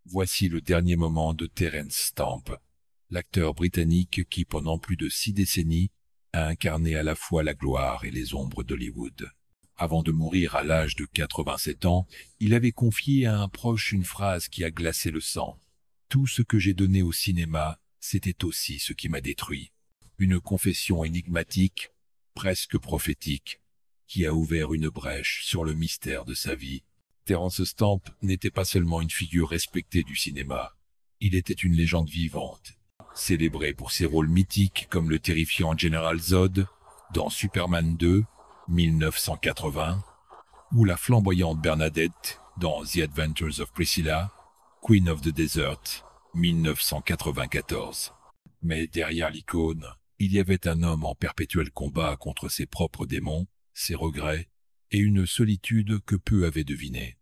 Voici le dernier moment de Terence Stamp, l'acteur britannique qui, pendant plus de 6 décennies, a incarné à la fois la gloire et les ombres d'Hollywood. Avant de mourir à l'âge de 87 ans, il avait confié à un proche une phrase qui a glacé le sang. « Tout ce que j'ai donné au cinéma, c'était aussi ce qui m'a détruit. » Une confession énigmatique, presque prophétique, qui a ouvert une brèche sur le mystère de sa vie. Terence Stamp n'était pas seulement une figure respectée du cinéma, il était une légende vivante, célébré pour ses rôles mythiques comme le terrifiant General Zod dans Superman 2, 1980, ou la flamboyante Bernadette dans The Adventures of Priscilla, Queen of the Desert, 1994. Mais derrière l'icône, il y avait un homme en perpétuel combat contre ses propres démons, ses regrets et une solitude que peu avaient devinée.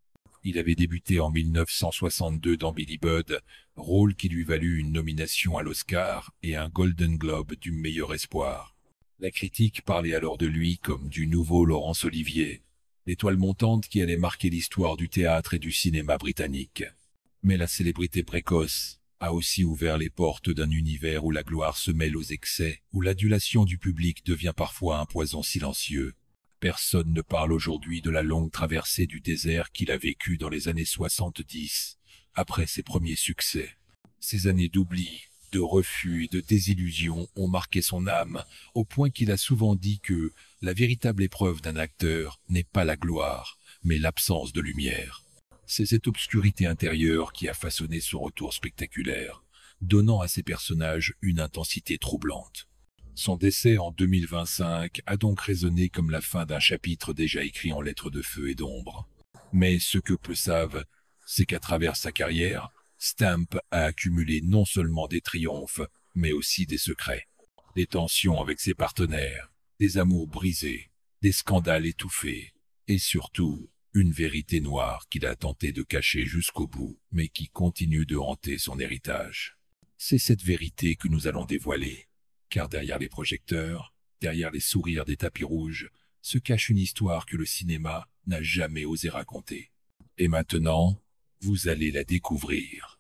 Il avait débuté en 1962 dans Billy Budd, rôle qui lui valut une nomination à l'Oscar et un Golden Globe du meilleur espoir. La critique parlait alors de lui comme du nouveau Laurence Olivier, l'étoile montante qui allait marquer l'histoire du théâtre et du cinéma britannique. Mais la célébrité précoce a aussi ouvert les portes d'un univers où la gloire se mêle aux excès, où l'adulation du public devient parfois un poison silencieux. Personne ne parle aujourd'hui de la longue traversée du désert qu'il a vécue dans les années 70, après ses premiers succès. Ces années d'oubli, de refus et de désillusion ont marqué son âme, au point qu'il a souvent dit que la véritable épreuve d'un acteur n'est pas la gloire, mais l'absence de lumière. C'est cette obscurité intérieure qui a façonné son retour spectaculaire, donnant à ses personnages une intensité troublante. Son décès en 2025 a donc résonné comme la fin d'un chapitre déjà écrit en lettres de feu et d'ombre. Mais ce que peu savent, c'est qu'à travers sa carrière, Stamp a accumulé non seulement des triomphes, mais aussi des secrets. Des tensions avec ses partenaires, des amours brisés, des scandales étouffés, et surtout, une vérité noire qu'il a tenté de cacher jusqu'au bout, mais qui continue de hanter son héritage. C'est cette vérité que nous allons dévoiler. Car derrière les projecteurs, derrière les sourires des tapis rouges, se cache une histoire que le cinéma n'a jamais osé raconter. Et maintenant, vous allez la découvrir.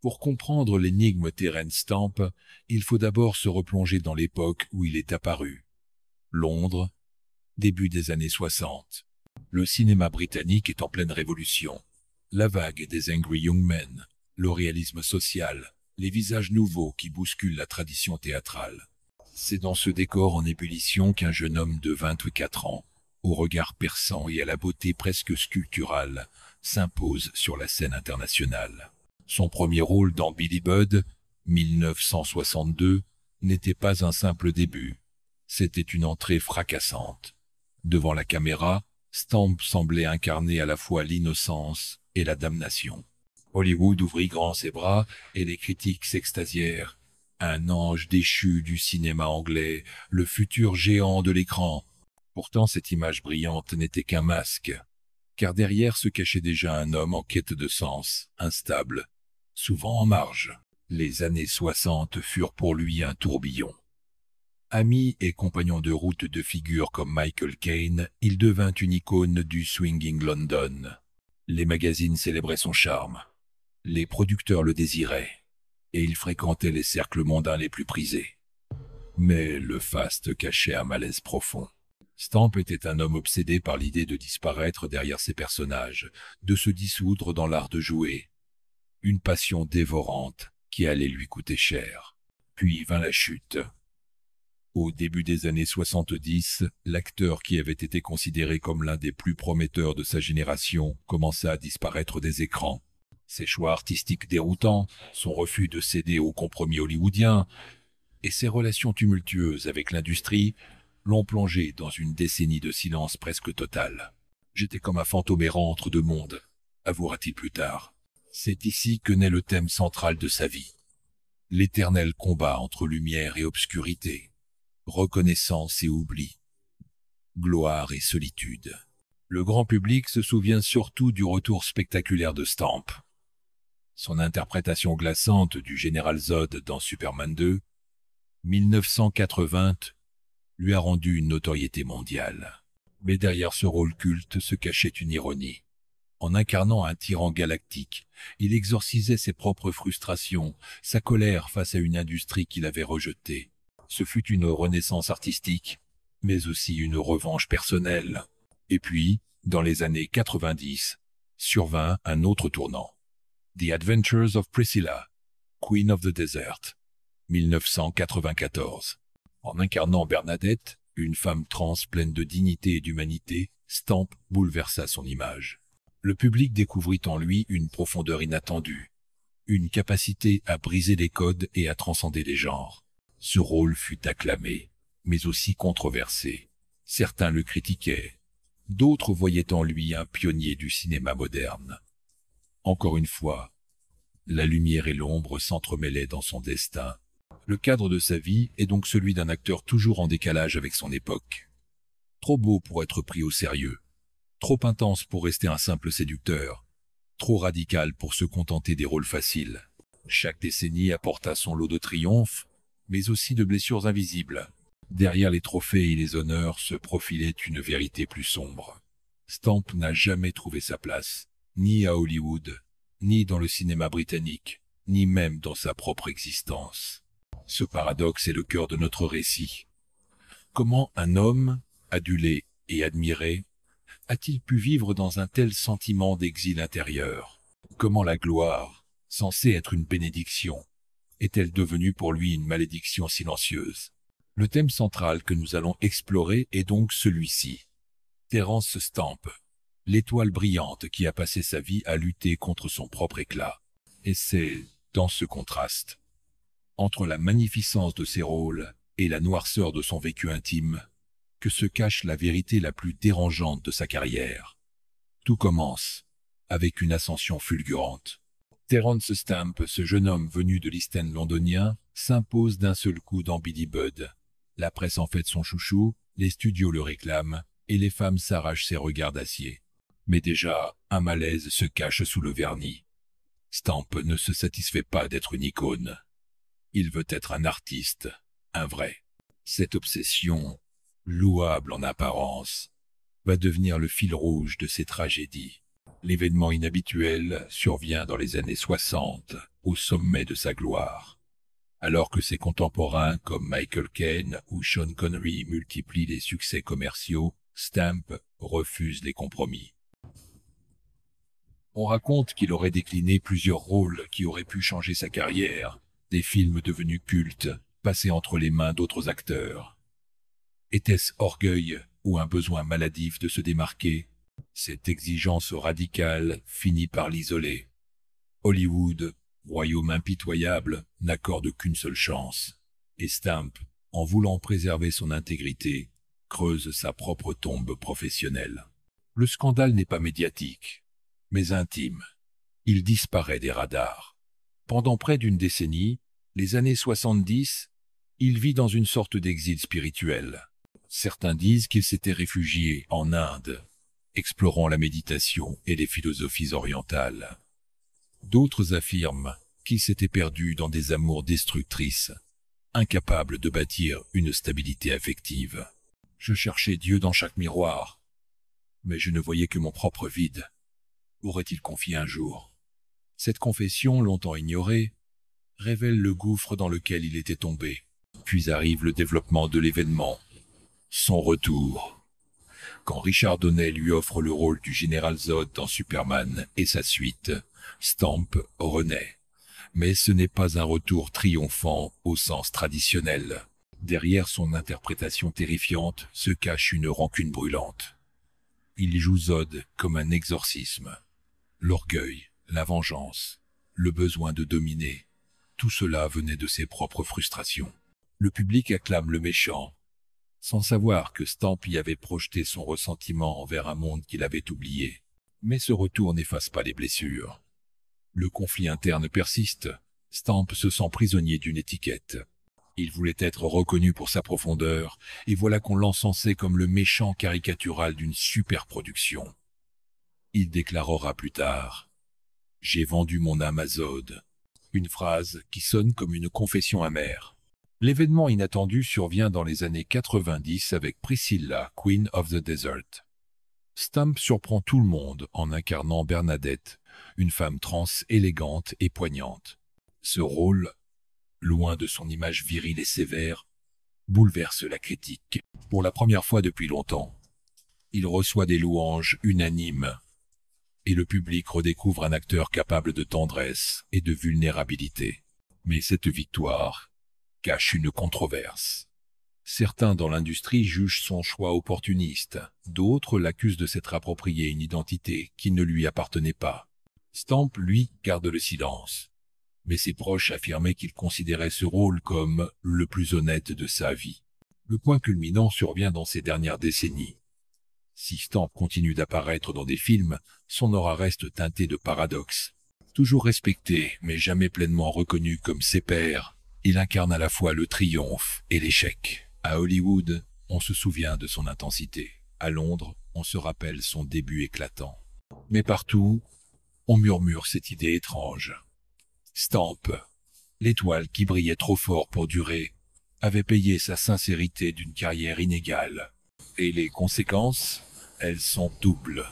Pour comprendre l'énigme Terence Stamp, il faut d'abord se replonger dans l'époque où il est apparu. Londres, début des années 60. Le cinéma britannique est en pleine révolution. La vague des Angry Young Men, le réalisme social, les visages nouveaux qui bousculent la tradition théâtrale. C'est dans ce décor en ébullition qu'un jeune homme de 24 ans, au regard perçant et à la beauté presque sculpturale, s'impose sur la scène internationale. Son premier rôle dans Billy Budd, 1962, n'était pas un simple début. C'était une entrée fracassante. Devant la caméra, Stamp semblait incarner à la fois l'innocence et la damnation. Hollywood ouvrit grand ses bras et les critiques s'extasièrent. Un ange déchu du cinéma anglais, le futur géant de l'écran. Pourtant, cette image brillante n'était qu'un masque, car derrière se cachait déjà un homme en quête de sens, instable, souvent en marge. Les années 60 furent pour lui un tourbillon. Ami et compagnon de route de figures comme Michael Caine, il devint une icône du swinging London. Les magazines célébraient son charme. Les producteurs le désiraient, et il fréquentait les cercles mondains les plus prisés. Mais le faste cachait un malaise profond. Stamp était un homme obsédé par l'idée de disparaître derrière ses personnages, de se dissoudre dans l'art de jouer. Une passion dévorante qui allait lui coûter cher. Puis vint la chute. Au début des années 70, l'acteur qui avait été considéré comme l'un des plus prometteurs de sa génération commença à disparaître des écrans. Ses choix artistiques déroutants, son refus de céder aux compromis hollywoodiens et ses relations tumultueuses avec l'industrie l'ont plongé dans une décennie de silence presque total. « J'étais comme un fantôme errant entre deux mondes », avouera-t-il plus tard. C'est ici que naît le thème central de sa vie. L'éternel combat entre lumière et obscurité, reconnaissance et oubli, gloire et solitude. Le grand public se souvient surtout du retour spectaculaire de Stamp. Son interprétation glaçante du général Zod dans Superman 2, 1980, lui a rendu une notoriété mondiale. Mais derrière ce rôle culte se cachait une ironie. En incarnant un tyran galactique, il exorcisait ses propres frustrations, sa colère face à une industrie qu'il avait rejetée. Ce fut une renaissance artistique, mais aussi une revanche personnelle. Et puis, dans les années 90, survint un autre tournant. The Adventures of Priscilla, Queen of the Desert, 1994. En incarnant Bernadette, une femme trans pleine de dignité et d'humanité, Stamp bouleversa son image. Le public découvrit en lui une profondeur inattendue, une capacité à briser les codes et à transcender les genres. Ce rôle fut acclamé, mais aussi controversé. Certains le critiquaient, d'autres voyaient en lui un pionnier du cinéma moderne. Encore une fois, la lumière et l'ombre s'entremêlaient dans son destin. Le cadre de sa vie est donc celui d'un acteur toujours en décalage avec son époque. Trop beau pour être pris au sérieux, trop intense pour rester un simple séducteur, trop radical pour se contenter des rôles faciles. Chaque décennie apporta son lot de triomphes, mais aussi de blessures invisibles. Derrière les trophées et les honneurs se profilait une vérité plus sombre. Stamp n'a jamais trouvé sa place, ni à Hollywood, ni dans le cinéma britannique, ni même dans sa propre existence. Ce paradoxe est le cœur de notre récit. Comment un homme, adulé et admiré, a-t-il pu vivre dans un tel sentiment d'exil intérieur? Comment la gloire, censée être une bénédiction, est-elle devenue pour lui une malédiction silencieuse? Le thème central que nous allons explorer est donc celui-ci. Terence Stamp, l'étoile brillante qui a passé sa vie à lutter contre son propre éclat. Et c'est dans ce contraste, entre la magnificence de ses rôles et la noirceur de son vécu intime, que se cache la vérité la plus dérangeante de sa carrière. Tout commence avec une ascension fulgurante. Terence Stamp, ce jeune homme venu de l'East End londonien, s'impose d'un seul coup dans Billy Budd. La presse en fait son chouchou, les studios le réclament, et les femmes s'arrachent ses regards d'acier. Mais déjà, un malaise se cache sous le vernis. Stamp ne se satisfait pas d'être une icône. Il veut être un artiste, un vrai. Cette obsession, louable en apparence, va devenir le fil rouge de ses tragédies. L'événement inhabituel survient dans les années 60, au sommet de sa gloire. Alors que ses contemporains comme Michael Caine ou Sean Connery multiplient les succès commerciaux, Stamp refuse les compromis. On raconte qu'il aurait décliné plusieurs rôles qui auraient pu changer sa carrière, des films devenus cultes, passés entre les mains d'autres acteurs. Était-ce orgueil ou un besoin maladif de se démarquer? Cette exigence radicale finit par l'isoler. Hollywood, royaume impitoyable, n'accorde qu'une seule chance. Et Stamp, en voulant préserver son intégrité, creuse sa propre tombe professionnelle. Le scandale n'est pas médiatique, mais intime. Il disparaît des radars. Pendant près d'une décennie, les années 70, il vit dans une sorte d'exil spirituel. Certains disent qu'il s'était réfugié en Inde, explorant la méditation et les philosophies orientales. D'autres affirment qu'il s'était perdu dans des amours destructrices, incapable de bâtir une stabilité affective. Je cherchais Dieu dans chaque miroir, mais je ne voyais que mon propre vide. Aurait-il confié un jour? Cette confession, longtemps ignorée, révèle le gouffre dans lequel il était tombé. Puis arrive le développement de l'événement, son retour. Quand Richard Donner lui offre le rôle du général Zod dans Superman et sa suite, Stamp renaît. Mais ce n'est pas un retour triomphant au sens traditionnel. Derrière son interprétation terrifiante se cache une rancune brûlante. Il joue Zod comme un exorcisme. L'orgueil, la vengeance, le besoin de dominer, tout cela venait de ses propres frustrations. Le public acclame le méchant, sans savoir que Stamp y avait projeté son ressentiment envers un monde qu'il avait oublié. Mais ce retour n'efface pas les blessures. Le conflit interne persiste. Stamp se sent prisonnier d'une étiquette. Il voulait être reconnu pour sa profondeur, et voilà qu'on l'encensait comme le méchant caricatural d'une superproduction. Il déclarera plus tard « J'ai vendu mon âme à Zod », une phrase qui sonne comme une confession amère. L'événement inattendu survient dans les années 90 avec Priscilla, Queen of the Desert. Stamp surprend tout le monde en incarnant Bernadette, une femme trans élégante et poignante. Ce rôle, loin de son image virile et sévère, bouleverse la critique. Pour la première fois depuis longtemps, il reçoit des louanges unanimes et le public redécouvre un acteur capable de tendresse et de vulnérabilité. Mais cette victoire cache une controverse. Certains dans l'industrie jugent son choix opportuniste, d'autres l'accusent de s'être approprié une identité qui ne lui appartenait pas. Stamp, lui, garde le silence. Mais ses proches affirmaient qu'il considérait ce rôle comme le plus honnête de sa vie. Le point culminant survient dans ces dernières décennies. Si Stamp continue d'apparaître dans des films, son aura reste teintée de paradoxes. Toujours respecté, mais jamais pleinement reconnu comme ses pairs, il incarne à la fois le triomphe et l'échec. À Hollywood, on se souvient de son intensité. À Londres, on se rappelle son début éclatant. Mais partout, on murmure cette idée étrange. Stamp, l'étoile qui brillait trop fort pour durer, avait payé sa sincérité d'une carrière inégale. Et les conséquences, elles sont doubles.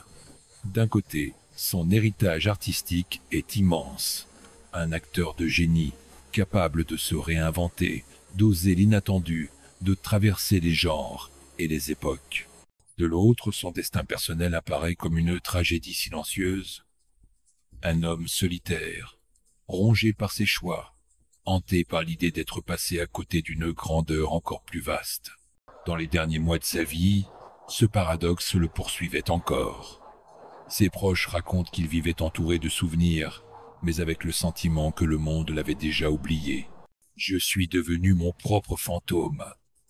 D'un côté, son héritage artistique est immense. Un acteur de génie, capable de se réinventer, d'oser l'inattendu, de traverser les genres et les époques. De l'autre, son destin personnel apparaît comme une tragédie silencieuse. Un homme solitaire, rongé par ses choix, hanté par l'idée d'être passé à côté d'une grandeur encore plus vaste. Dans les derniers mois de sa vie, ce paradoxe le poursuivait encore. Ses proches racontent qu'il vivait entouré de souvenirs, mais avec le sentiment que le monde l'avait déjà oublié. « Je suis devenu mon propre fantôme »,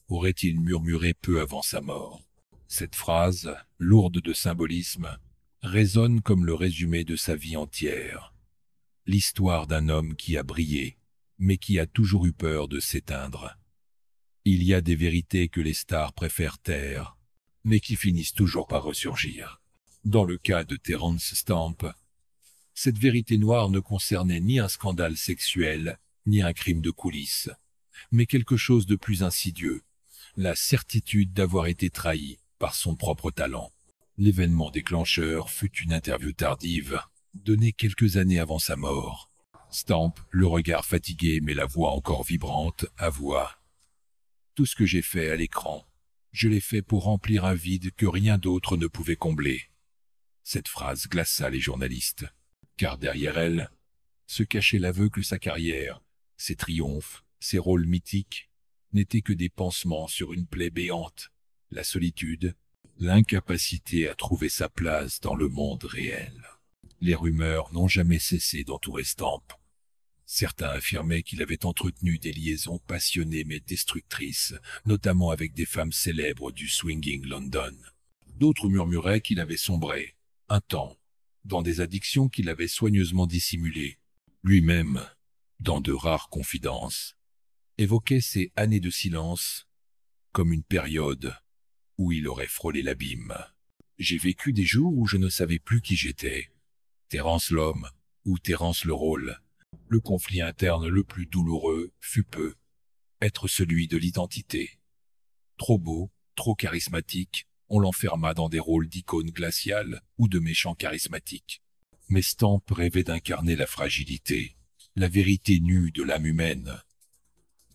aurait-il murmuré peu avant sa mort. Cette phrase, lourde de symbolisme, résonne comme le résumé de sa vie entière. L'histoire d'un homme qui a brillé, mais qui a toujours eu peur de s'éteindre. Il y a des vérités que les stars préfèrent taire, mais qui finissent toujours par ressurgir. Dans le cas de Terence Stamp, cette vérité noire ne concernait ni un scandale sexuel, ni un crime de coulisses, mais quelque chose de plus insidieux, la certitude d'avoir été trahi par son propre talent. L'événement déclencheur fut une interview tardive, donnée quelques années avant sa mort. Stamp, le regard fatigué mais la voix encore vibrante, avoua « Tout ce que j'ai fait à l'écran, je l'ai fait pour remplir un vide que rien d'autre ne pouvait combler. » Cette phrase glaça les journalistes, car derrière elle se cachait l'aveu que sa carrière, ses triomphes, ses rôles mythiques, n'étaient que des pansements sur une plaie béante, la solitude, l'incapacité à trouver sa place dans le monde réel. Les rumeurs n'ont jamais cessé d'entourer Stamp. Certains affirmaient qu'il avait entretenu des liaisons passionnées mais destructrices, notamment avec des femmes célèbres du swinging London. D'autres murmuraient qu'il avait sombré, un temps, dans des addictions qu'il avait soigneusement dissimulées. Lui-même, dans de rares confidences, évoquait ces années de silence comme une période où il aurait frôlé l'abîme. J'ai vécu des jours où je ne savais plus qui j'étais, Terence l'homme ou Terence le rôle. Le conflit interne le plus douloureux fut peu être celui de l'identité. Trop beau, trop charismatique, on l'enferma dans des rôles d'icône glaciale ou de méchant charismatique. Mais Stamp rêvait d'incarner la fragilité, la vérité nue de l'âme humaine.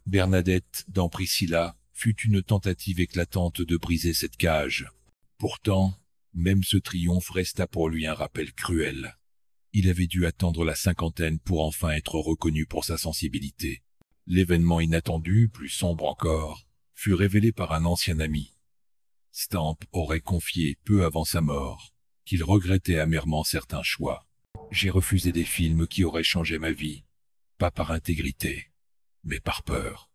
Bernadette, dans Priscilla, fut une tentative éclatante de briser cette cage. Pourtant, même ce triomphe resta pour lui un rappel cruel. Il avait dû attendre la cinquantaine pour enfin être reconnu pour sa sensibilité. L'événement inattendu, plus sombre encore, fut révélé par un ancien ami. Stamp aurait confié peu avant sa mort qu'il regrettait amèrement certains choix. « J'ai refusé des films qui auraient changé ma vie, pas par intégrité, mais par peur. »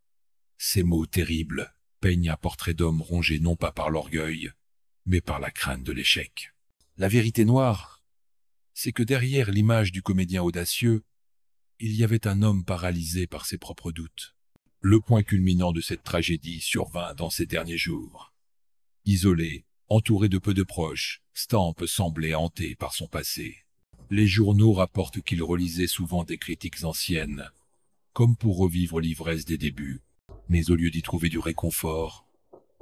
Ces mots terribles peignent un portrait d'homme rongé non pas par l'orgueil, mais par la crainte de l'échec. La vérité noire, c'est que derrière l'image du comédien audacieux, il y avait un homme paralysé par ses propres doutes. Le point culminant de cette tragédie survint dans ces derniers jours. Isolé, entouré de peu de proches, Stamp semblait hanté par son passé. Les journaux rapportent qu'il relisait souvent des critiques anciennes, comme pour revivre l'ivresse des débuts. Mais au lieu d'y trouver du réconfort,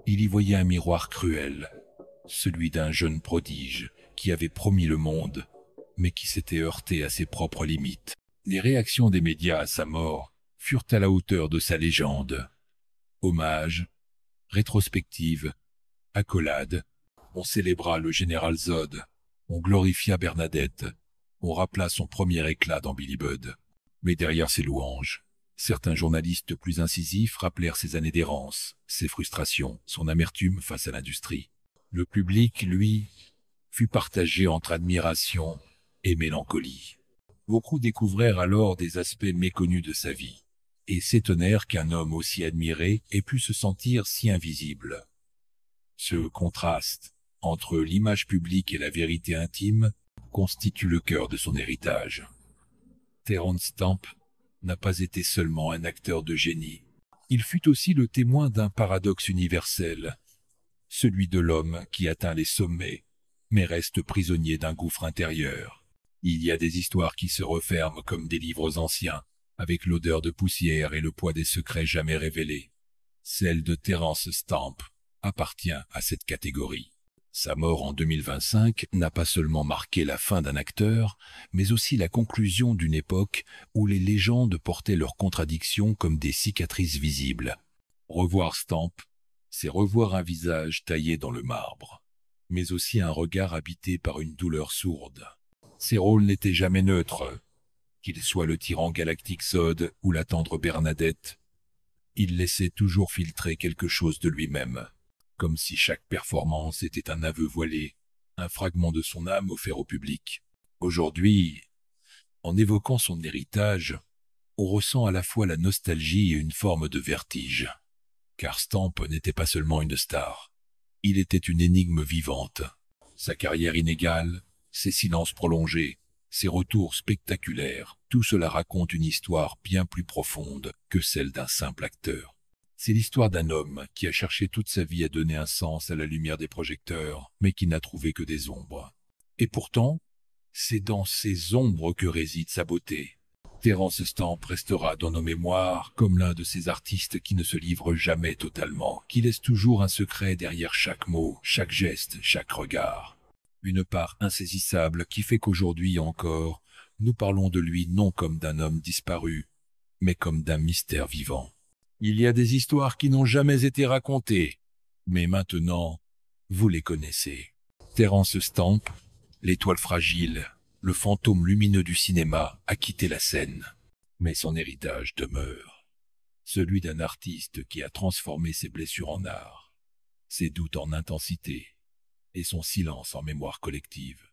il y voyait un miroir cruel, celui d'un jeune prodige qui avait promis le monde, mais qui s'était heurté à ses propres limites. Les réactions des médias à sa mort furent à la hauteur de sa légende. Hommage, rétrospective, accolade. On célébra le général Zod, on glorifia Bernadette, on rappela son premier éclat dans Billy Budd. Mais derrière ces louanges, certains journalistes plus incisifs rappelèrent ses années d'errance, ses frustrations, son amertume face à l'industrie. Le public, lui, fut partagé entre admiration et mélancolie. Beaucoup découvrèrent alors des aspects méconnus de sa vie, et s'étonnèrent qu'un homme aussi admiré ait pu se sentir si invisible. Ce contraste entre l'image publique et la vérité intime constitue le cœur de son héritage. Terence Stamp n'a pas été seulement un acteur de génie. Il fut aussi le témoin d'un paradoxe universel, celui de l'homme qui atteint les sommets, mais reste prisonnier d'un gouffre intérieur. Il y a des histoires qui se referment comme des livres anciens, avec l'odeur de poussière et le poids des secrets jamais révélés. Celle de Terence Stamp appartient à cette catégorie. Sa mort en 2025 n'a pas seulement marqué la fin d'un acteur, mais aussi la conclusion d'une époque où les légendes portaient leurs contradictions comme des cicatrices visibles. Revoir Stamp, c'est revoir un visage taillé dans le marbre, mais aussi un regard habité par une douleur sourde. Ses rôles n'étaient jamais neutres. Qu'il soit le tyran galactique Zod ou la tendre Bernadette, il laissait toujours filtrer quelque chose de lui-même, comme si chaque performance était un aveu voilé, un fragment de son âme offert au public. Aujourd'hui, en évoquant son héritage, on ressent à la fois la nostalgie et une forme de vertige. Car Stamp n'était pas seulement une star, il était une énigme vivante. Sa carrière inégale, ses silences prolongés, ses retours spectaculaires, tout cela raconte une histoire bien plus profonde que celle d'un simple acteur. C'est l'histoire d'un homme qui a cherché toute sa vie à donner un sens à la lumière des projecteurs, mais qui n'a trouvé que des ombres. Et pourtant, c'est dans ces ombres que réside sa beauté. Terence Stamp restera dans nos mémoires comme l'un de ces artistes qui ne se livrent jamais totalement, qui laisse toujours un secret derrière chaque mot, chaque geste, chaque regard. Une part insaisissable qui fait qu'aujourd'hui encore, nous parlons de lui non comme d'un homme disparu, mais comme d'un mystère vivant. Il y a des histoires qui n'ont jamais été racontées, mais maintenant, vous les connaissez. Terence Stamp, l'étoile fragile, le fantôme lumineux du cinéma, a quitté la scène. Mais son héritage demeure, celui d'un artiste qui a transformé ses blessures en art, ses doutes en intensité, et son silence en mémoire collective.